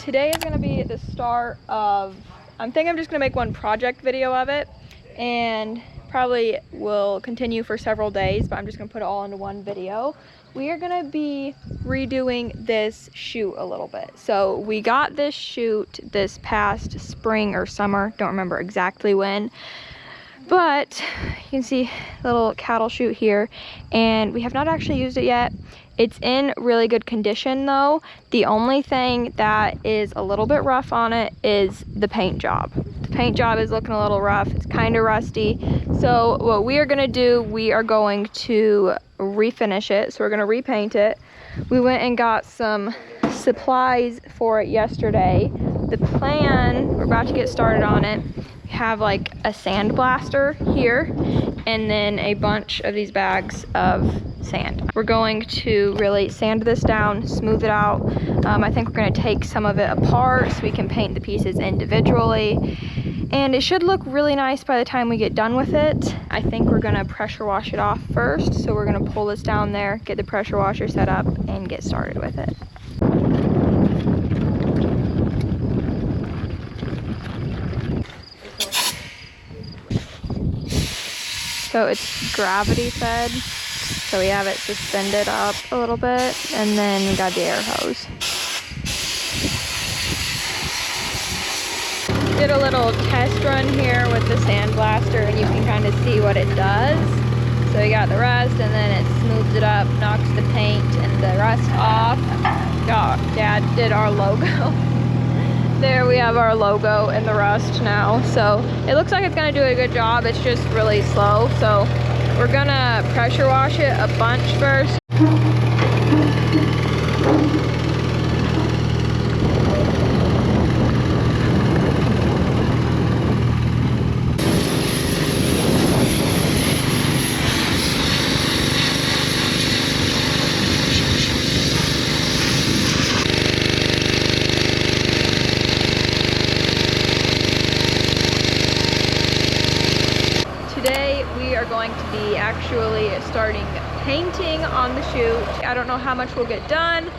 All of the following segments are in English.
today is going to be the start of, I'm thinking I'm just going to make one project video of it, and probably will continue for several days, but I'm just going to put it all into one video. We are going to be redoing this chute a little bit. So we got this chute this past spring or summer, don't remember exactly when, but you can see the little cattle chute here, and we have not actually used it yet. It's in really good condition though. The only thing that is a little bit rough on it is the paint job. The paint job is looking a little rough. It's kind of rusty. So what we are gonna do, we are going to refinish it. So we're gonna repaint it. We went and got some supplies for it yesterday. The plan, we're about to get started on it. We have like a sandblaster here, and then a bunch of these bags of sand. We're going to really sand this down, smooth it out. I think we're going to take some of it apart so we can paint the pieces individually, and it should look really nice by the time we get done with it. I think we're going to pressure wash it off first, so we're going to pull this down there, get the pressure washer set up, and get started with it. So it's gravity fed, so we have it suspended up a little bit, and then we got the air hose. Did a little test run here with the sandblaster, and you can kind of see what it does. So we got the rust, and then it smooths it up, knocks the paint and the rust off. Dad did our logo. There we have our logo and the rust now. So it looks like it's gonna do a good job. It's just really slow. So we're gonna pressure wash it a bunch first. Today we are going to be actually starting painting on the chute. I don't know how much we'll get done,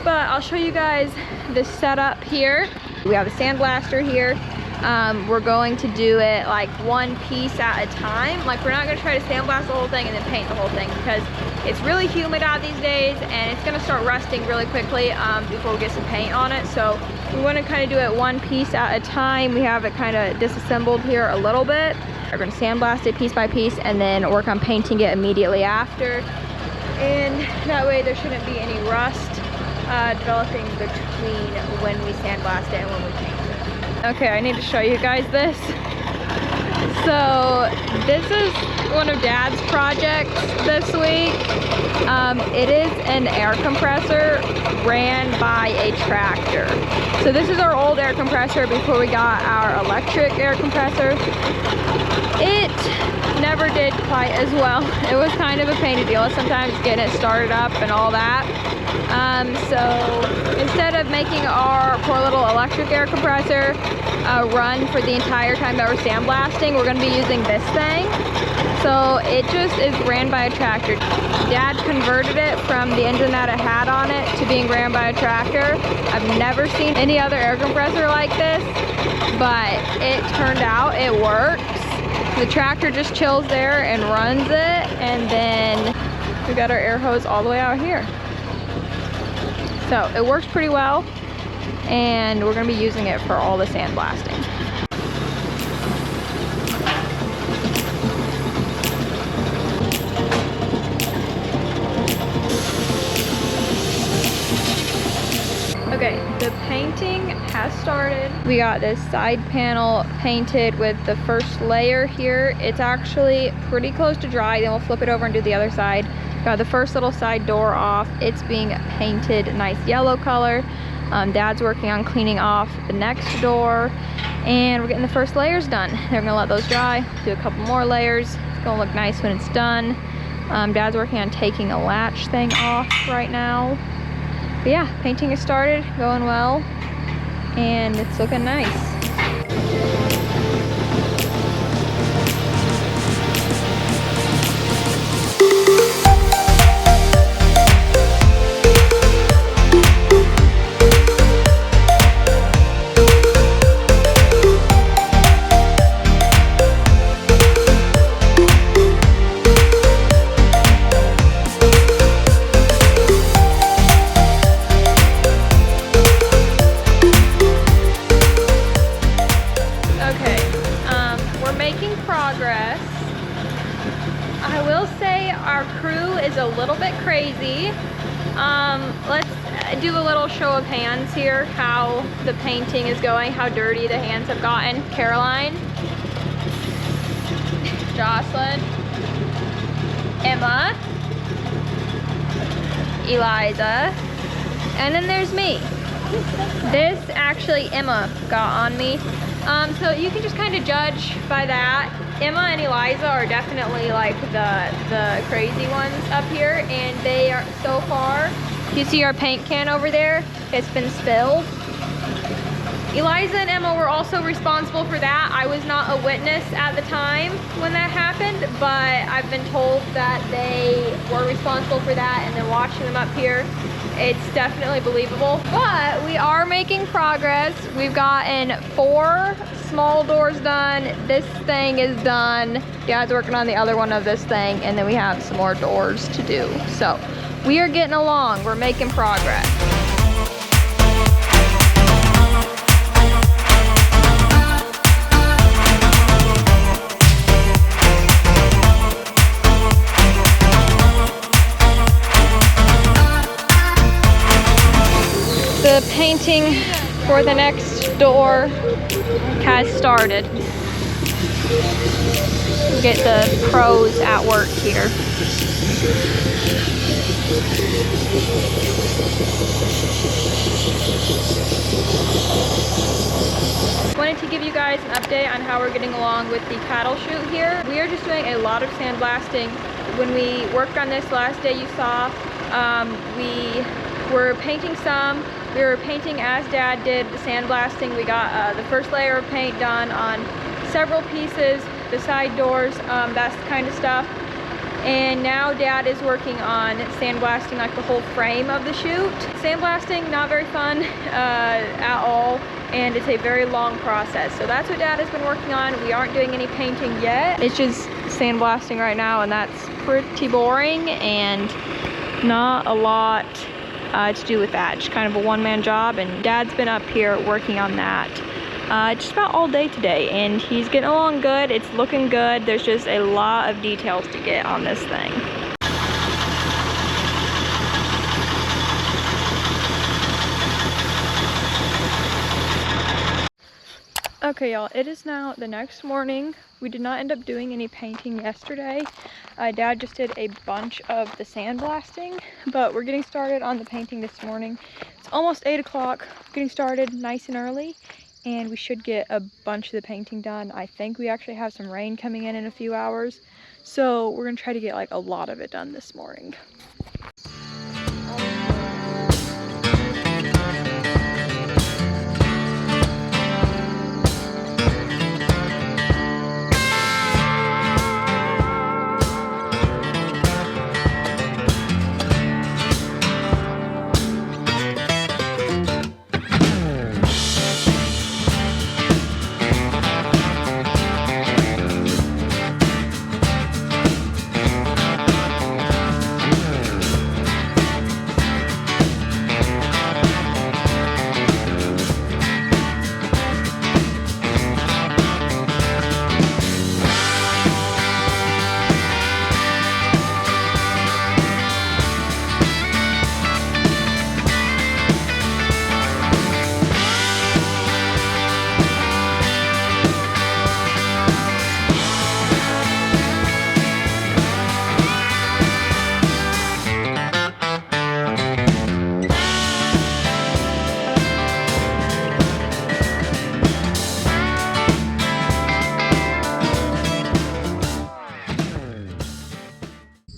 but I'll show you guys the setup here. We have a sandblaster here. We're going to do it like one piece at a time. Like, we're not going to try to sandblast the whole thing and then paint the whole thing, because it's really humid out these days and it's going to start rusting really quickly before we get some paint on it. So we want to kind of do it one piece at a time. We have it kind of disassembled here a little bit. We're going to sandblast it piece by piece and then work on painting it immediately after. And that way there shouldn't be any rust developing between when we sandblast it and when we paint it. Okay, I need to show you guys this. So this is one of Dad's projects this week. It is an air compressor ran by a tractor. So this is our old air compressor before we got our electric air compressor. It never did quite as well. It was kind of a pain to deal with sometimes, getting it started up and all that. So instead of making our poor little electric air compressor run for the entire time that we're sandblasting, we're going to be using this thing. So it just is ran by a tractor. Dad converted it from the engine that it had on it to being ran by a tractor. I've never seen any other air compressor like this, but it turned out it works. The tractor just chills there and runs it, and then we got our air hose all the way out here. So it works pretty well, and we're going to be using it for all the sandblasting. Okay, the painting has started. We got this side panel painted with the first layer here. It's actually pretty close to dry. Then we'll flip it over and do the other side. Got the first little side door off. It's being painted nice yellow color. Dad's working on cleaning off the next door, and we're getting the first layers done. They're gonna let those dry, do a couple more layers. It's gonna look nice when it's done. Dad's working on taking a latch thing off right now. But yeah, painting has started, going well, and it's looking nice. everybody. Let's do a little show of hands here, how the painting is going, how dirty the hands have gotten. Caroline, Jocelyn, Emma, Eliza, and then there's me. This actually Emma got on me. So you can just kind of judge by that. Emma and Eliza are definitely like the crazy ones up here, and they are so far. You see our paint can over there? It's been spilled. Eliza and Emma were also responsible for that. I was not a witness at the time when that happened, but I've been told that they were responsible for that, and then watching them up here, it's definitely believable. But we are making progress. We've gotten 4 small doors done. This thing is done. Dad's working on the other one of this thing, and then we have some more doors to do. So we are getting along. We're making progress. The painting for the next door has started. We'll get the pros at work here. Wanted to give you guys an update on how we're getting along with the cattle chute here. We are just doing a lot of sandblasting. When we worked on this last day, you saw we were painting some. We were painting as Dad did the sandblasting. We got the first layer of paint done on several pieces, the side doors, that kind of stuff. And now Dad is working on sandblasting like the whole frame of the chute. Sandblasting, not very fun at all, and it's a very long process. So that's what Dad has been working on. We aren't doing any painting yet. It's just sandblasting right now, and that's pretty boring and not a lot to do with that. Just kind of a one-man job, and Dad's been up here working on that just about all day today, and he's getting along good. It's looking good. There's just a lot of details to get on this thing. Okay, y'all, it is now the next morning. We did not end up doing any painting yesterday. Dad just did a bunch of the sandblasting, but we're getting started on the painting this morning. It's almost 8 o'clock, getting started nice and early, and we should get a bunch of the painting done. I think we actually have some rain coming in a few hours, so we're gonna try to get like a lot of it done this morning.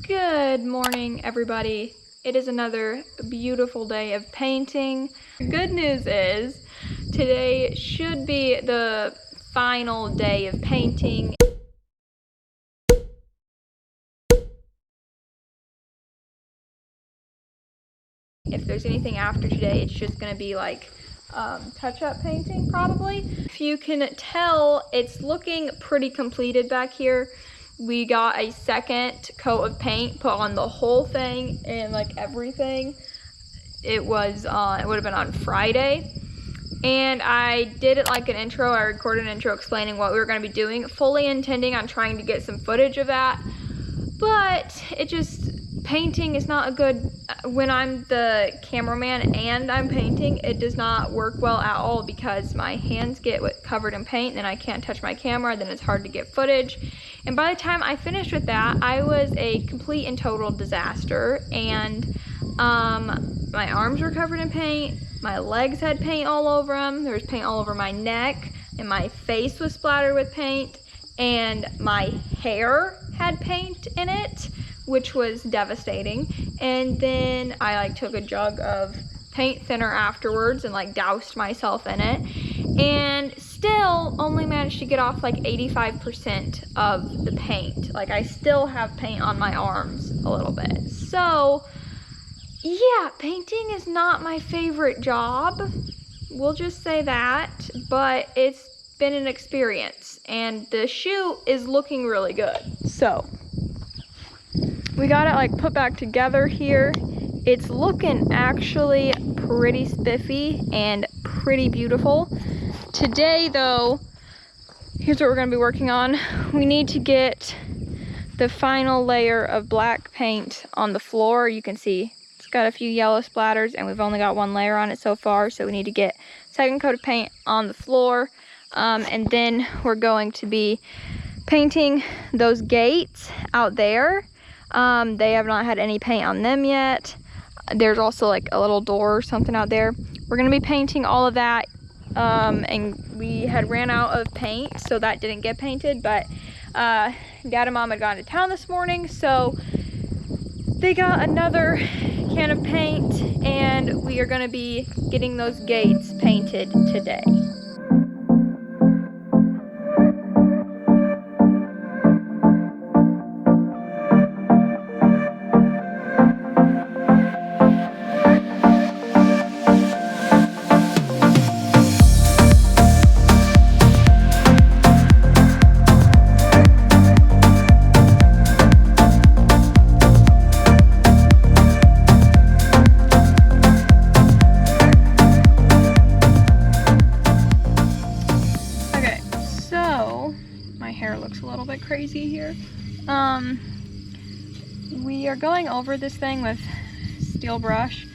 Good morning, everybody. It is another beautiful day of painting. Good news is today should be the final day of painting. If there's anything after today, it's just gonna be like touch-up painting probably. If you can tell, it's looking pretty completed back here. We got a second coat of paint put on the whole thing and like everything. It would have been on Friday. And I did it like an intro. I recorded an intro explaining what we were going to be doing, fully intending on trying to get some footage of that. But it just painting is not a good, when I'm the cameraman and I'm painting, it does not work well at all because my hands get covered in paint, and then I can't touch my camera, then it's hard to get footage. And by the time I finished with that, I was a complete and total disaster. And my arms were covered in paint, my legs had paint all over them, there was paint all over my neck, and my face was splattered with paint, and my hair had paint in it, which was devastating. And then I like took a jug of paint thinner afterwards and like doused myself in it, and still only managed to get off like 85% of the paint. Like I still have paint on my arms a little bit. So yeah, painting is not my favorite job. We'll just say that, but it's been an experience, and the chute is looking really good. So we got it like put back together here. It's looking actually pretty spiffy and pretty beautiful. Today though, here's what we're gonna be working on. We need to get the final layer of black paint on the floor. You can see it's got a few yellow splatters, and we've only got one layer on it so far, so we need to get second coat of paint on the floor. And then we're going to be painting those gates out there. They have not had any paint on them yet. There's also like a little door or something out there. We're gonna be painting all of that, and we had ran out of paint, so that didn't get painted, but Dad and Mom had gone to town this morning, so they got another can of paint, and we are gonna be getting those gates painted today. Crazy here. We are going over this thing with steel brush.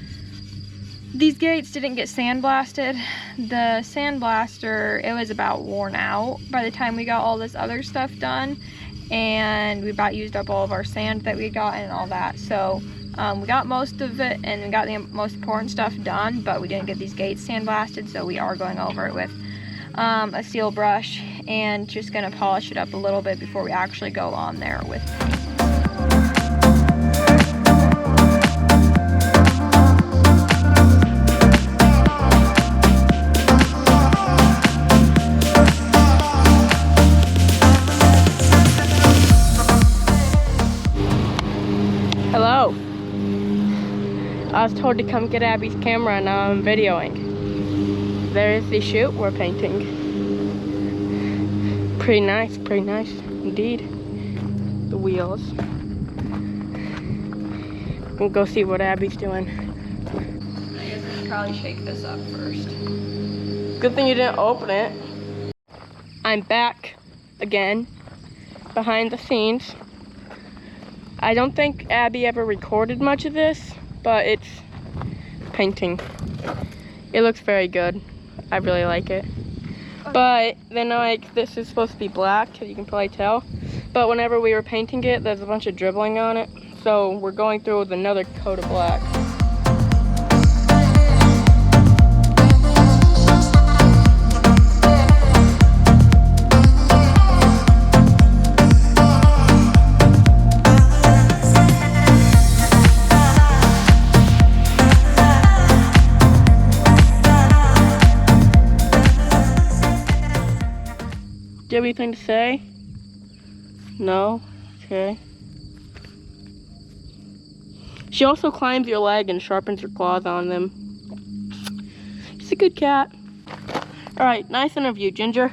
These gates didn't get sandblasted. The sandblaster, it was about worn out by the time we got all this other stuff done, and we about used up all of our sand that we got and all that. So we got most of it, and we got the most important stuff done, but we didn't get these gates sandblasted, so we are going over it with a steel brush and just gonna polish it up a little bit before we actually go on there with paint. Hello. I was told to come get Abby's camera, and now I'm videoing. There is the chute we're painting. Pretty nice indeed. The wheels. We'll go see what Abby's doing. I guess I should probably shake this up first. Good thing you didn't open it. I'm back again, behind the scenes. I don't think Abby ever recorded much of this, but it's painting. It looks very good. I really like it. But then like this is supposed to be black, as you can probably tell. But whenever we were painting it, there's a bunch of dribbling on it. So we're going through with another coat of black. Do you have anything to say? No? Okay. She also climbs your leg and sharpens her claws on them. She's a good cat. Alright, nice interview, Ginger.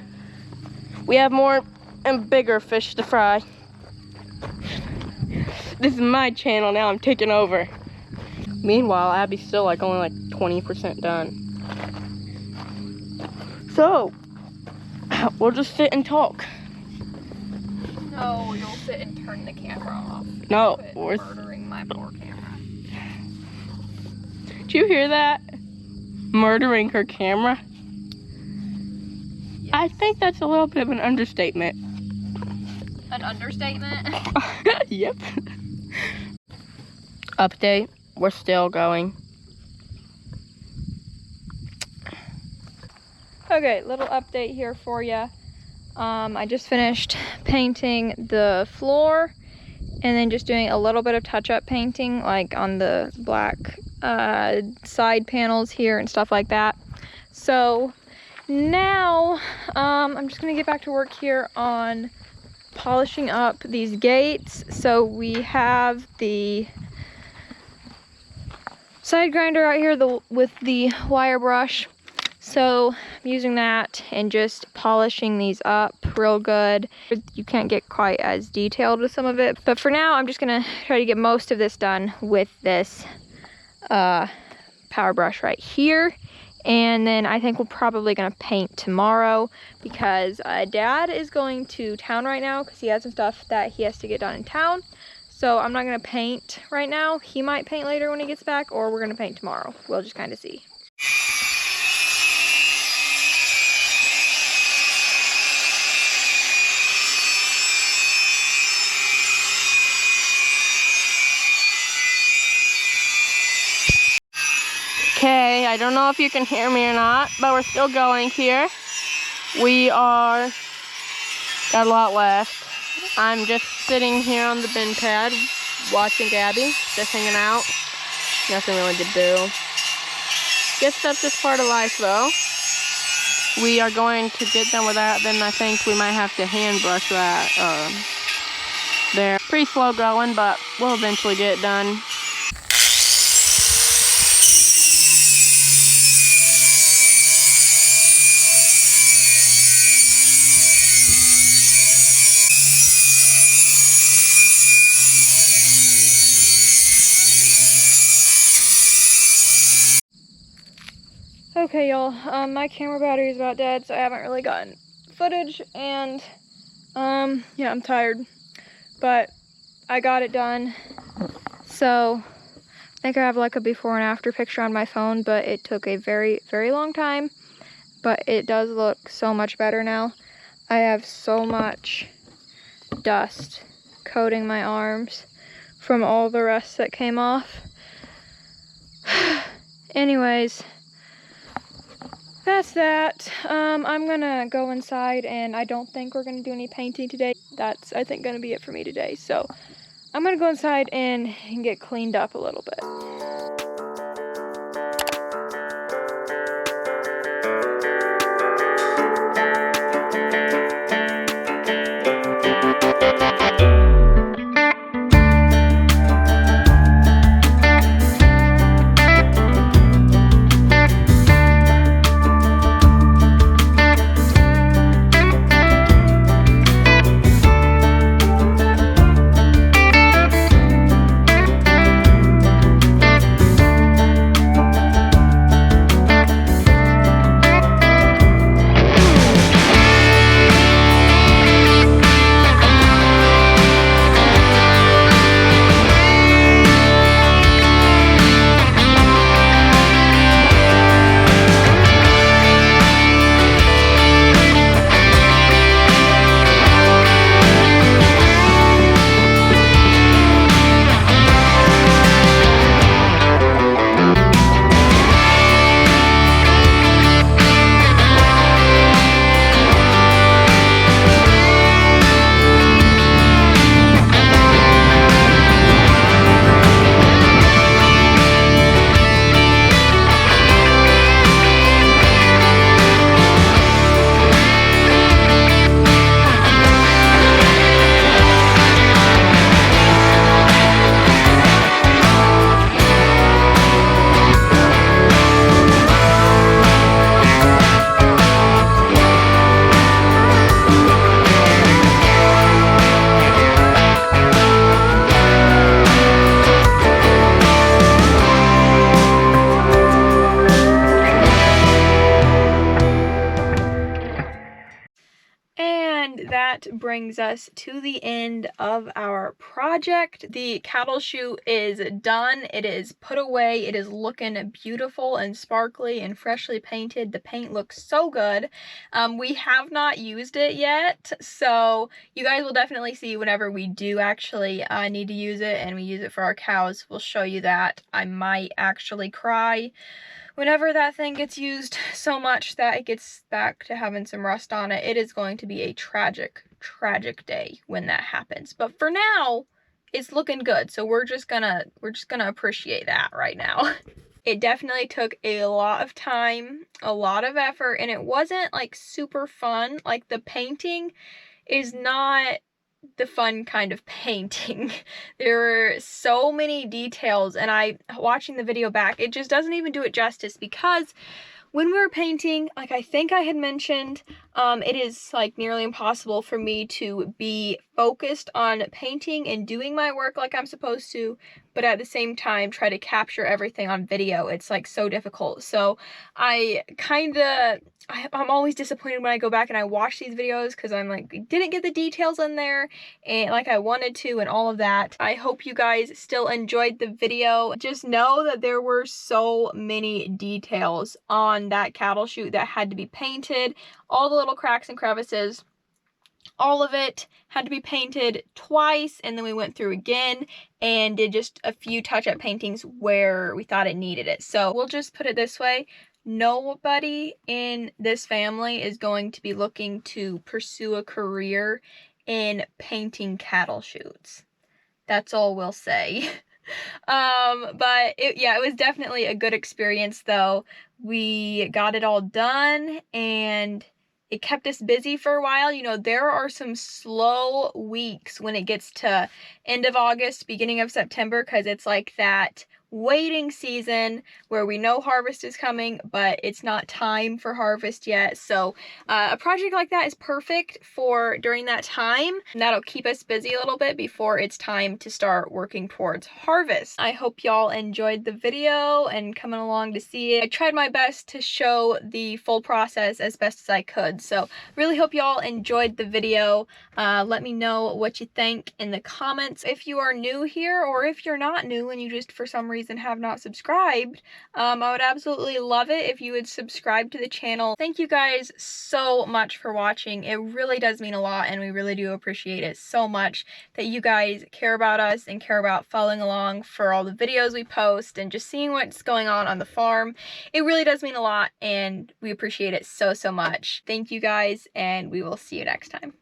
We have more and bigger fish to fry. This is my channel now, I'm taking over. Meanwhile, Abby's still like only like 20% done. So, we'll just sit and talk. No, you'll sit and turn the camera off. No, we're murdering my poor Did you hear that? Murdering her camera? Yes. I think that's a little bit of an understatement. An understatement? Yep. Update, we're still going. Okay, little update here for you. I just finished painting the floor and then just doing a little bit of touch-up painting, like on the black side panels here and stuff like that. So now I'm just gonna get back to work here on polishing up these gates. So we have the side grinder out here with the wire brush. So I'm using that and just polishing these up real good. You can't get quite as detailed with some of it, but for now I'm just gonna try to get most of this done with this power brush right here. And then I think we're probably gonna paint tomorrow because Dad is going to town right now because he has some stuff that he has to get done in town. So I'm not gonna paint right now. He might paint later when he gets back, or we're gonna paint tomorrow. We'll just kind of see. Okay, I don't know if you can hear me or not, but we're still going here. We are, got a lot left. I'm just sitting here on the bin pad, watching Abby, just hanging out. Nothing really to do. Guess that's just part of life though. We are going to get done with that, then I think we might have to hand brush that there. Pretty slow going, but we'll eventually get it done. Okay, y'all, my camera battery is about dead, so I haven't really gotten footage, and, yeah, I'm tired, but I got it done. So, I think I have like a before and after picture on my phone, but it took a very, very long time, but it does look so much better now. I have so much dust coating my arms from all the rest that came off. Anyways, that's that. I'm gonna go inside, and I don't think we're gonna do any painting today. That's, I think, gonna be it for me today. So I'm gonna go inside and get cleaned up a little bit. that brings us to the end of our project. The cattle chute is done. It is put away. It is looking beautiful and sparkly and freshly painted. The paint looks so good. We have not used it yet, so you guys will definitely see whenever we do actually need to use it and we use it for our cows. We'll show you that. I might actually cry whenever that thing gets used so much that it gets back to having some rust on it. It is going to be a tragic, tragic day when that happens. But for now, it's looking good. So we're just gonna appreciate that right now. It definitely took a lot of time, a lot of effort, and it wasn't like super fun. Like the painting is not the fun kind of painting. There were so many details, and watching the video back, it just doesn't even do it justice, because when we were painting, like I think I had mentioned, it is like nearly impossible for me to be focused on painting and doing my work like I'm supposed to, but at the same time try to capture everything on video. It's like so difficult. So I'm always disappointed when I go back and I watch these videos, because I'm like, didn't get the details in there and like I wanted to and all of that. I hope you guys still enjoyed the video. Just know that there were so many details on that cattle chute that had to be painted. All the little cracks and crevices, all of it had to be painted twice, and then we went through again and did just a few touch-up paintings where we thought it needed it. So we'll just put it this way. Nobody in this family is going to be looking to pursue a career in painting cattle chutes. That's all we'll say. But it was definitely a good experience though. We got it all done and it kept us busy for a while. You know, there are some slow weeks when it gets to end of August, beginning of September, because it's like that waiting season where we know harvest is coming, but it's not time for harvest yet. So a project like that is perfect for during that time, and that'll keep us busy a little bit before it's time to start working towards harvest. I hope y'all enjoyed the video and coming along to see it. I tried my best to show the full process as best as I could, so really hope y'all enjoyed the video. Let me know what you think in the comments. If you are new here, or if you're not new and you just for some reason have not subscribed, I would absolutely love it if you would subscribe to the channel. Thank you guys so much for watching. It really does mean a lot, and we really do appreciate it so much that you guys care about us and care about following along for all the videos we post and just seeing what's going on the farm. It really does mean a lot, and we appreciate it so much. Thank you guys, and we will see you next time.